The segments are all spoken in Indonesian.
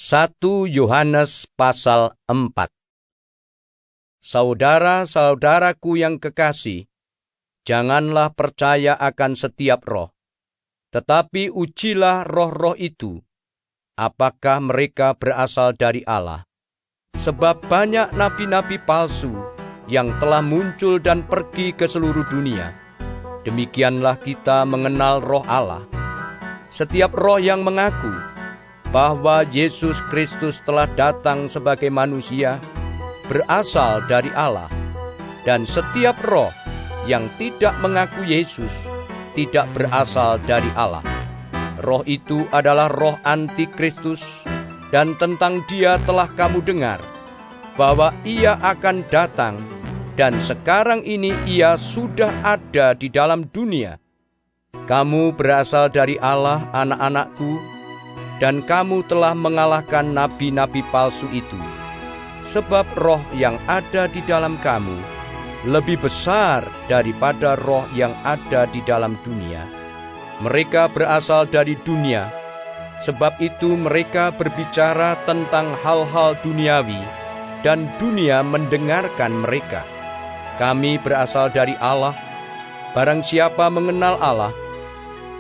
1 Yohanes pasal 4. Saudara-saudaraku yang kekasih, janganlah percaya akan setiap roh, tetapi ujilah roh-roh itu, apakah mereka berasal dari Allah. Sebab banyak nabi-nabi palsu yang telah muncul dan pergi ke seluruh dunia. Demikianlah kita mengenal roh Allah. Setiap roh yang mengaku bahwa Yesus Kristus telah datang sebagai manusia berasal dari Allah, dan setiap roh yang tidak mengaku Yesus tidak berasal dari Allah. Roh itu adalah roh antikristus, dan tentang dia telah kamu dengar bahwa ia akan datang, dan sekarang ini ia sudah ada di dalam dunia. Kamu berasal dari Allah, anak-anakku, dan kamu telah mengalahkan nabi-nabi palsu itu. Sebab roh yang ada di dalam kamu lebih besar daripada roh yang ada di dalam dunia. Mereka berasal dari dunia, sebab itu mereka berbicara tentang hal-hal duniawi, dan dunia mendengarkan mereka. Kami berasal dari Allah. Barang siapa mengenal Allah,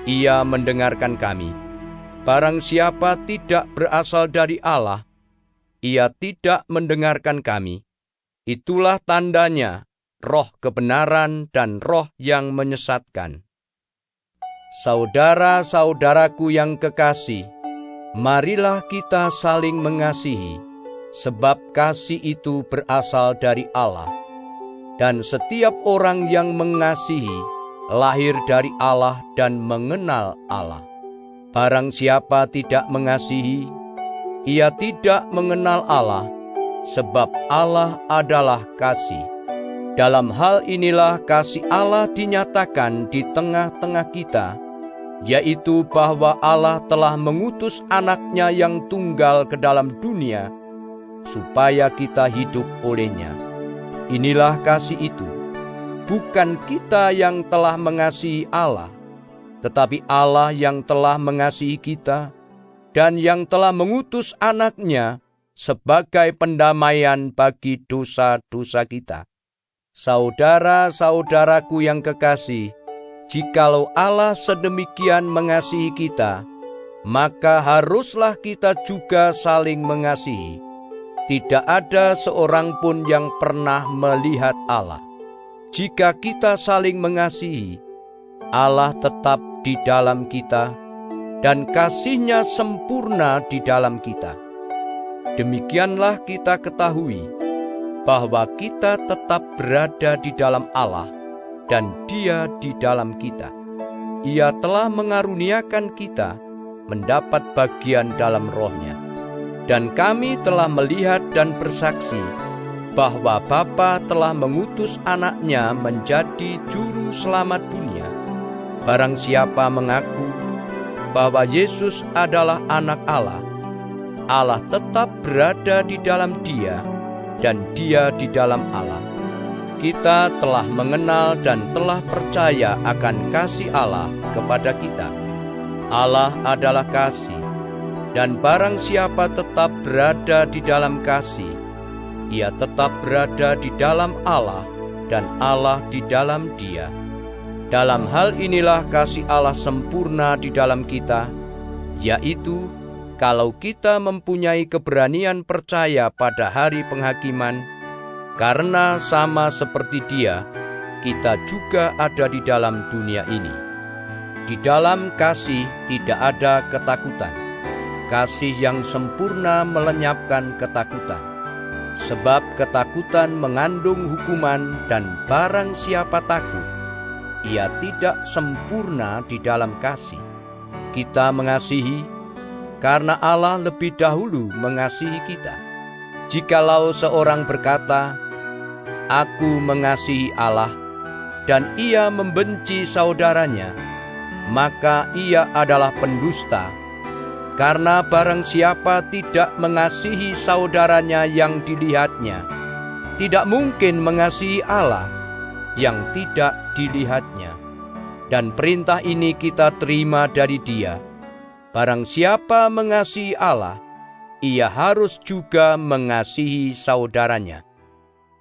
ia mendengarkan kami. Barang siapa tidak berasal dari Allah, ia tidak mendengarkan kami. Itulah tandanya roh kebenaran dan roh yang menyesatkan. Saudara-saudaraku yang kekasih, marilah kita saling mengasihi, sebab kasih itu berasal dari Allah. Dan setiap orang yang mengasihi lahir dari Allah dan mengenal Allah. Barang siapa tidak mengasihi, ia tidak mengenal Allah, sebab Allah adalah kasih. Dalam hal inilah kasih Allah dinyatakan di tengah-tengah kita, yaitu bahwa Allah telah mengutus anaknya yang tunggal ke dalam dunia, supaya kita hidup olehnya. Inilah kasih itu, bukan kita yang telah mengasihi Allah, tetapi Allah yang telah mengasihi kita, dan yang telah mengutus anaknya sebagai pendamaian bagi dosa-dosa kita. Saudara-saudaraku yang kekasih, jikalau Allah sedemikian mengasihi kita, maka haruslah kita juga saling mengasihi. Tidak ada seorang pun yang pernah melihat Allah. Jika kita saling mengasihi, Allah tetap di dalam kita, dan kasih-Nya sempurna di dalam kita. Demikianlah kita ketahui bahwa kita tetap berada di dalam Allah, dan Dia di dalam kita. Ia telah mengaruniakan kita mendapat bagian dalam Roh-Nya. Dan kami telah melihat dan bersaksi bahwa Bapa telah mengutus anaknya menjadi juru selamat dunia. Barang siapa mengaku bahwa Yesus adalah anak Allah, Allah tetap berada di dalam dia, dan dia di dalam Allah. Kita telah mengenal dan telah percaya akan kasih Allah kepada kita. Allah adalah kasih, dan barang siapa tetap berada di dalam kasih, ia tetap berada di dalam Allah, dan Allah di dalam dia. Dalam hal inilah kasih Allah sempurna di dalam kita, yaitu kalau kita mempunyai keberanian percaya pada hari penghakiman, karena sama seperti Dia, kita juga ada di dalam dunia ini. Di dalam kasih tidak ada ketakutan. Kasih yang sempurna melenyapkan ketakutan. Sebab ketakutan mengandung hukuman, dan barang siapa takut, ia tidak sempurna di dalam kasih. Kita mengasihi karena Allah lebih dahulu mengasihi kita. Jikalau seorang berkata, "Aku mengasihi Allah," dan ia membenci saudaranya, maka ia adalah pendusta. Karena barang siapa tidak mengasihi saudaranya yang dilihatnya, tidak mungkin mengasihi Allah yang tidak dilihatnya. Dan perintah ini kita terima dari Dia: barang siapa mengasihi Allah, ia harus juga mengasihi saudaranya.